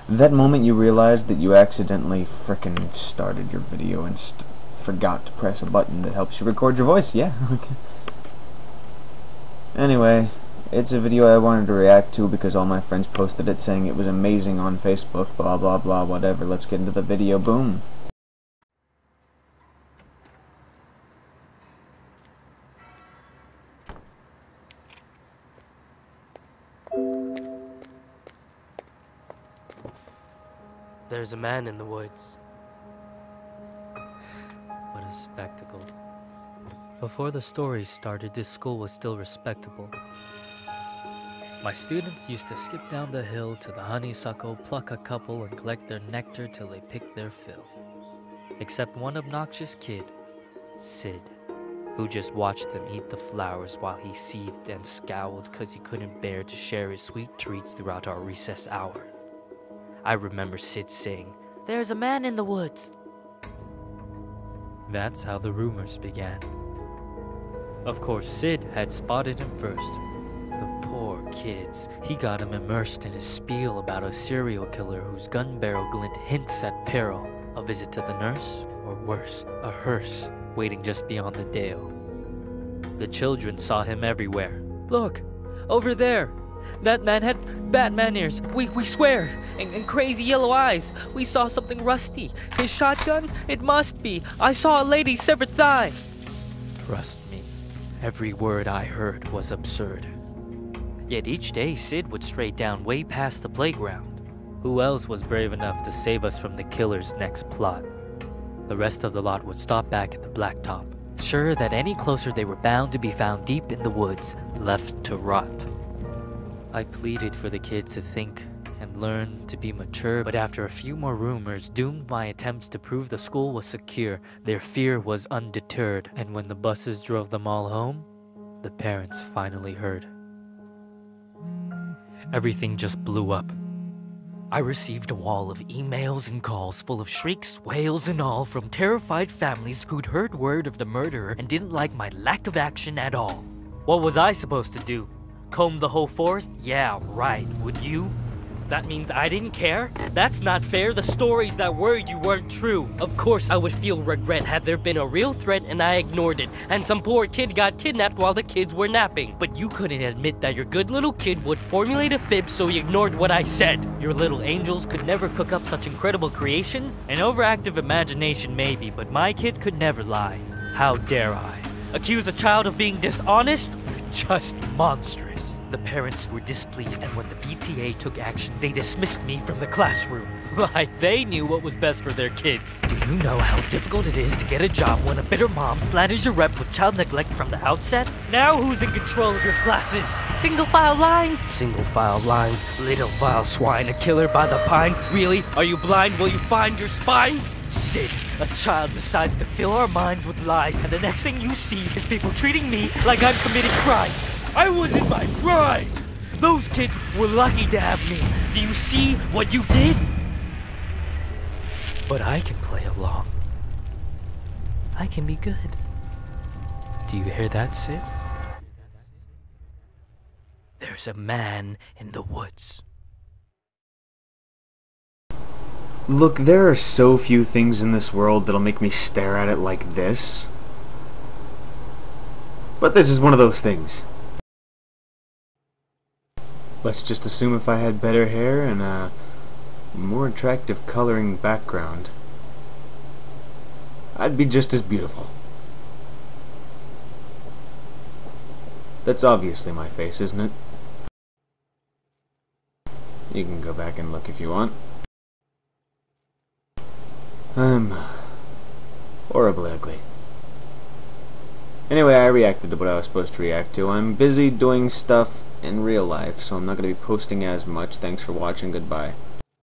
That moment you realize that you accidentally frickin' started your video and forgot to press a button that helps you record your voice. Yeah, okay. Anyway, it's a video I wanted to react to because all my friends posted it saying it was amazing on Facebook, blah blah blah, whatever. Let's get into the video, boom. There's a man in the woods. What a spectacle. Before the story started, this school was still respectable. My students used to skip down the hill to the honeysuckle, pluck a couple, and collect their nectar till they picked their fill. Except one obnoxious kid, Sid, who just watched them eat the flowers while he seethed and scowled because he couldn't bear to share his sweet treats throughout our recess hour. I remember Sid saying, "There's a man in the woods." That's how the rumors began. Of course, Sid had spotted him first. The poor kids. He got him immersed in his spiel about a serial killer whose gun barrel glint hints at peril. A visit to the nurse, or worse, a hearse, waiting just beyond the dale. The children saw him everywhere. "Look, over there. That man had Batman ears, we swear, and crazy yellow eyes. We saw something rusty. His shotgun? It must be. I saw a lady's severed thigh." Trust me, every word I heard was absurd. Yet each day Sid would stray down way past the playground. Who else was brave enough to save us from the killer's next plot? The rest of the lot would stop back at the blacktop, sure that any closer they were bound to be found deep in the woods, left to rot. I pleaded for the kids to think and learn to be mature, but after a few more rumors doomed my attempts to prove the school was secure, their fear was undeterred, and when the buses drove them all home, the parents finally heard. Everything just blew up. I received a wall of emails and calls full of shrieks, wails, and all from terrified families who'd heard word of the murderer and didn't like my lack of action at all. What was I supposed to do? Comb the whole forest? Yeah, right. Would you? That means I didn't care? That's not fair. The stories that were you weren't true. Of course I would feel regret had there been a real threat and I ignored it, and some poor kid got kidnapped while the kids were napping. But you couldn't admit that your good little kid would formulate a fib, so you ignored what I said. Your little angels could never cook up such incredible creations. An overactive imagination maybe, but my kid could never lie. How dare I? Accuse a child of being dishonest? You're just monstrous. The parents were displeased, and when the PTA took action, they dismissed me from the classroom. Like they knew what was best for their kids. Do you know how difficult it is to get a job when a bitter mom slanders your rep with child neglect from the outset? Now who's in control of your classes? Single file lines? Single file lines. Little vile swine, a killer by the pines. Really? Are you blind? Will you find your spines? Sid, a child decides to fill our minds with lies, and the next thing you see is people treating me like I'm committing crimes. I was in my prime. Those kids were lucky to have me. Do you see what you did? But I can play along. I can be good. Do you hear that, Sid? There's a man in the woods. Look, there are so few things in this world that'll make me stare at it like this. But this is one of those things. Let's just assume if I had better hair and a more attractive coloring background, I'd be just as beautiful. That's obviously my face, isn't it? You can go back and look if you want. I'm horribly ugly. Anyway, I reacted to what I was supposed to react to. I'm busy doing stuff in real life, so I'm not going to be posting as much. Thanks for watching. Goodbye.